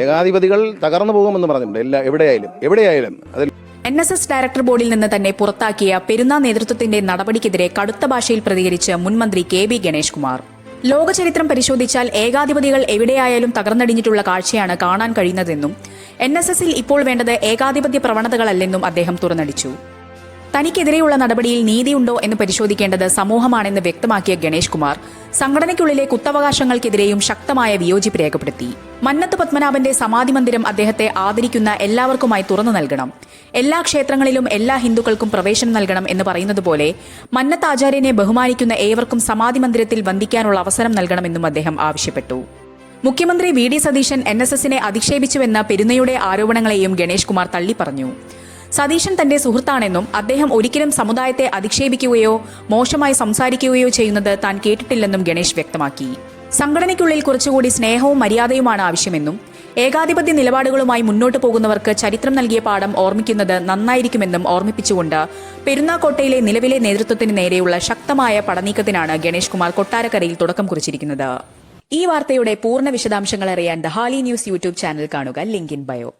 ഏകാധിപതികൾ തകർന്നു പോകുമെന്ന് പറഞ്ഞിട്ടുണ്ട്. എവിടെയായാലും അതിൽ NSS ഡയറക്ടർ ബോർഡിൽ നിന്ന് തന്നെ പുറത്താക്കിയ പെരുന്ന നേതൃത്വത്തിന്റെ നടപടിക്കെതിരെ കടുത്ത ഭാഷയിൽ പ്രതികരിച്ച് മുൻമന്ത്രി KB ഗണേഷ് കുമാർ. ലോകചരിത്രം പരിശോധിച്ചാൽ ഏകാധിപതികൾ എവിടെയായാലും തകർന്നടിഞ്ഞിട്ടുള്ള കാഴ്ചയാണ് കാണാൻ കഴിയുന്നതെന്നും NSSൽ ഇപ്പോൾ വേണ്ടത് ഏകാധിപത്യ പ്രവണതകളല്ലെന്നും അദ്ദേഹം തുറന്നടിച്ചു. തനിക്കെതിരെയുള്ള നടപടിയിൽ നീതിയുണ്ടോ എന്ന് പരിശോധിക്കേണ്ടത് സമൂഹമാണെന്ന് വ്യക്തമാക്കിയ ഗണേഷ് കുമാർ സംഘടനയ്ക്കുള്ളിലെ കുത്തവകാശങ്ങൾക്കെതിരെയും ശക്തമായ വിയോജിപ്പ് രേഖപ്പെടുത്തി. മന്നത്ത് പത്മനാഭന്റെ സമാധി മന്ദിരം അദ്ദേഹത്തെ ആദരിക്കുന്ന എല്ലാവർക്കുമായി തുറന്നു നൽകണം, എല്ലാ ക്ഷേത്രങ്ങളിലും എല്ലാ ഹിന്ദുക്കൾക്കും പ്രവേശനം നൽകണം എന്ന് പറയുന്നത് പോലെ മന്നത്ത് ആചാര്യനെ ബഹുമാനിക്കുന്ന ഏവർക്കും സമാധി മന്ദിരത്തിൽ വന്ദിക്കാനുള്ള അവസരം നൽകണമെന്നും അദ്ദേഹം ആവശ്യപ്പെട്ടു. മുഖ്യമന്ത്രി VD സതീശൻ NSSനെ അധിക്ഷേപിച്ചുവെന്ന പെരുന്നയുടെ ആരോപണങ്ങളെയും ഗണേഷ് കുമാർ തള്ളിപ്പറഞ്ഞു. സതീശൻ തന്റെ സുഹൃത്താണെന്നും അദ്ദേഹം ഒരിക്കലും സമുദായത്തെ അധിക്ഷേപിക്കുകയോ മോശമായി സംസാരിക്കുകയോ ചെയ്യുന്നത് താൻ കേട്ടിട്ടില്ലെന്നും ഗണേഷ് വ്യക്തമാക്കി. സംഘടനയ്ക്കുള്ളിൽ കുറച്ചുകൂടി സ്നേഹവും മര്യാദയുമാണ് ആവശ്യമെന്നും ഏകാധിപത്യ നിലപാടുകളുമായി മുന്നോട്ടു പോകുന്നവർക്ക് ചരിത്രം നൽകിയ പാഠം ഓർമ്മിക്കുന്നത് നന്നായിരിക്കുമെന്നും ഓർമ്മിപ്പിച്ചുകൊണ്ട് പെരുന്നാക്കോട്ടയിലെ നിലവിലെ നേതൃത്വത്തിന് നേരെയുള്ള ശക്തമായ പടനീക്കത്തിനാണ് ഗണേഷ് കുമാർ കൊട്ടാരക്കരയിൽ തുടക്കം കുറിച്ചിരിക്കുന്നത്. ഈ വാർത്തയുടെ പൂർണ്ണ വിശദാംശങ്ങൾ അറിയാൻ ദ ഹാലി ന്യൂസ് യൂട്യൂബ് ചാനൽ കാണുക. Link in bio.